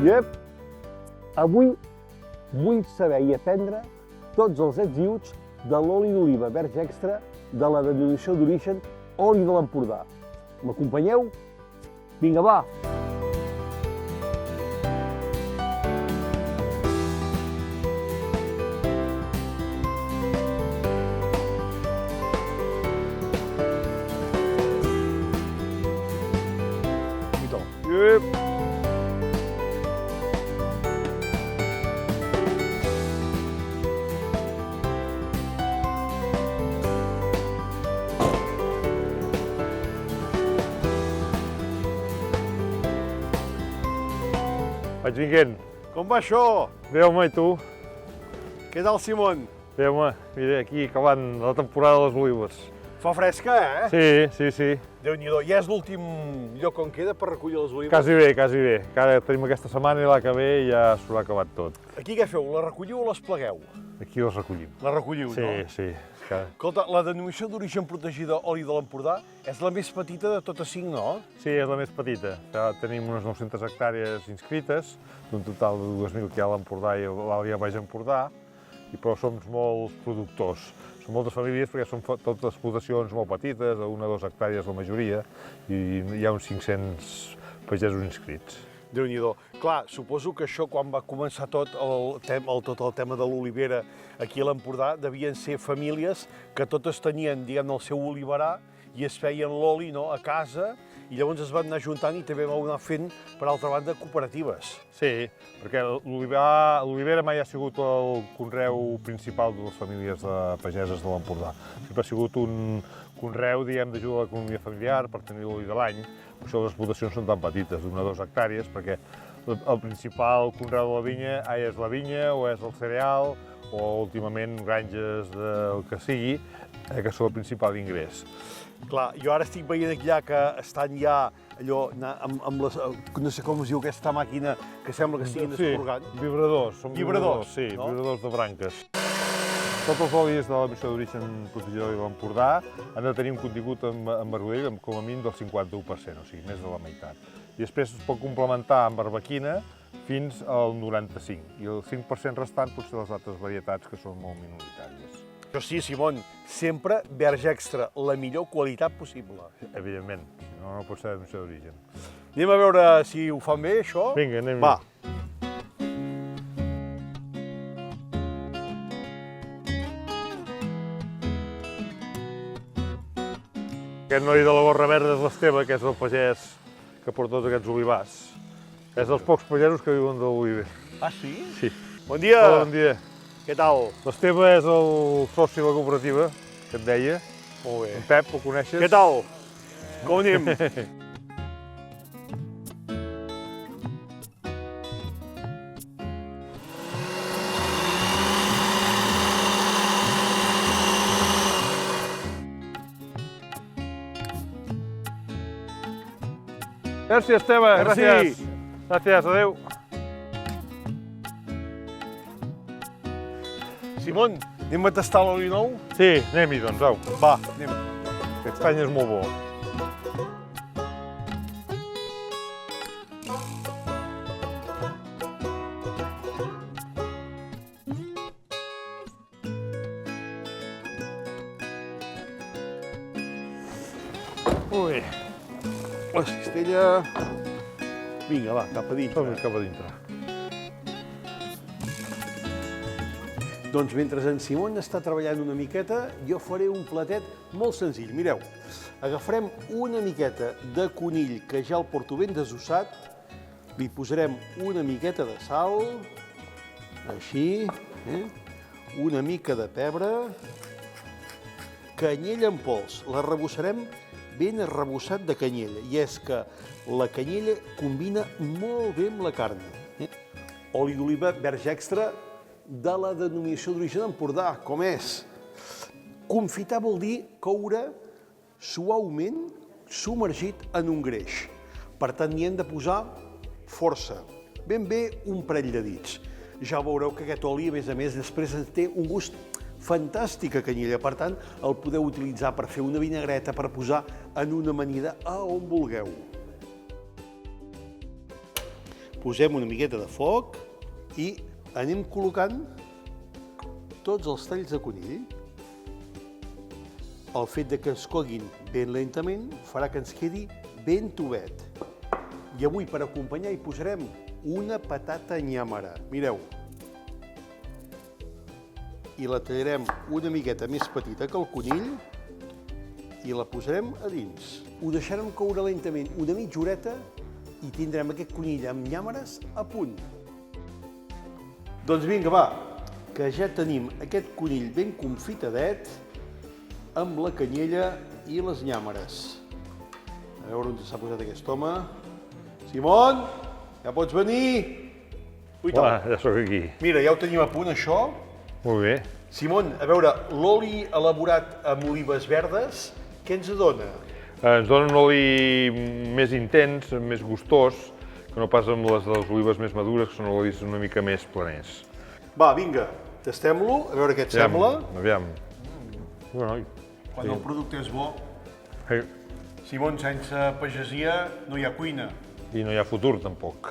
Iep, avui vull saber i aprendre tots els ets i uts de l'oli d'oliva verge extra de la denominació d'origen oli de l'Empordà. M'acompanyeu? Vinga, va! Iep! Vaig vinguent. Com va això? Bé, home, i tu? Què tal, Simon? Bé, home, mira, aquí acabant la temporada de les olives. Fa fresca, eh? Sí. Déu-n'hi-do, ja és l'últim lloc on queda per recollir les olives? Quasi bé. Encara tenim aquesta setmana i la que ve ja s'ho ha acabat tot. Aquí què feu? La recolliu o les plegueu? Aquí les recollim. La recolliu, no? Sí. Escolta, la denominació d'origen protegida oli de l'Empordà és la més petita de totes 5, no? Sí, és la més petita. Ja tenim unes 900 hectàrees inscrites, d'un total de 2.000 que hi ha a l'Empordà i a l'Alt i a Baix Empordà, però som molts productors. Són moltes famílies perquè són totes explotacions molt petites, de 1 o 2 hectàrees la majoria, i hi ha uns 500 pagesos inscrits. Déu-n'hi-do. Clar, suposo que això, quan va començar tot el tema de l'olivera aquí a l'Empordà, devien ser famílies que totes tenien, diguem, el seu oliverà i es feien l'oli, no?, a casa, i llavors es van anar juntant i també vau anar fent, per altra banda, cooperatives. Sí, perquè l'olivera mai ha sigut el conreu principal de les famílies pageses de l'Empordà. Sempre ha sigut un conreu, diguem, d'ajuda a l'economia familiar per tenir l'oli de l'any. Per això les explotacions són tan petites, d'1 o 2 hectàrees, perquè el principal conreu de la vinya és la vinya o és el cereal o últimament granges del que sigui, que són el principal ingrés. Clar, jo ara estic veient aquí que estan ja allò amb les... no sé com es diu aquesta màquina que sembla que estiguin esporgant. Sí, vibradors. Són vibradors, sí, no? Vibradors de branques. Tots els olis de la denominació d'origen protegida de l'Empordà han de tenir un contingut en marrodell com a mínim del 51%, o sigui, més de la meitat. I després es pot complementar amb arbequina fins al 95%, i el 5% restant pot ser les altres varietats que són molt minoritàries. Això sí, Simon, sempre verge extra, la millor qualitat possible. Evidentment, si no, no pot ser denominació d'origen. Anem a veure si ho fan bé, això? Vinga, anem. Va. Aquest noi de la gorra verda és l'Esteve, que és el pagès que porta tots aquests olivars. És dels pocs pagesos que viuen de l'oliver. Ah, sí? Sí. Bon dia! Hola, bon dia. Què tal? L'Esteve és el soci de la cooperativa, que et deia. Molt bé. En Pep, el coneixes? Què tal? Com anem? Merci, Esteve. Merci. Gràcies, adéu. Simon, anem a tastar l'oli nou? Sí, anem-hi, doncs, au. Va, anem. Aquest any és molt bo. Ui. La cistella... Vinga, va, cap a dintre. Som cap a dintre. Doncs mentre en Simon està treballant una miqueta, jo faré un platet molt senzill. Mireu, agafarem una miqueta de conill que ja el porto ben desossat, li posarem una miqueta de sal, així, una mica de pebre, canyella en pols, la rebossarem ben arrebossat de canyella, i és que la canyella combina molt bé amb la carn. Oli d'oliva verge extra de la denominació d'origen Empordà, com és. Confitar vol dir coure suaument submergit en un greix. Per tant, hi hem de posar força, ben bé un parell de dits. Ja veureu que aquest oli, a més, després té un gust fantàstic a canyella. Per tant, el podeu utilitzar per fer una vinagreta, per posar en una amanida a on vulgueu. Posem una miqueta de foc i anem col·locant tots els talls de conill. El fet de que es coguin ben lentament farà que ens quedi ben tovet. I avui, per acompanyar, hi posarem una patata nyàmera. Mireu. I la tallarem una miqueta més petita que el conill i la posarem a dins. Ho deixarem coure lentament una mitja horeta i tindrem aquest conill amb nyàmeres a punt. Doncs vinga, va, que ja tenim aquest conill ben confitadet amb la canyella i les nyàmeres. A veure on s'ha posat aquest home. Simon, ja pots venir? Hola, ja sóc aquí. Mira, ja ho tenim a punt, això. Molt bé. Simon, a veure, l'oli elaborat amb olives verdes, què ens dona? Ens dona un oli més intens, més gustós, que no pas amb les de les olives més madures, que són olis una mica més planers. Va, vinga, tastem-lo, a veure què et sembla. Aviam. Bueno, Quan el producte és bo, sí. Simon, sense pagesia no hi ha cuina. I no hi ha futur, tampoc.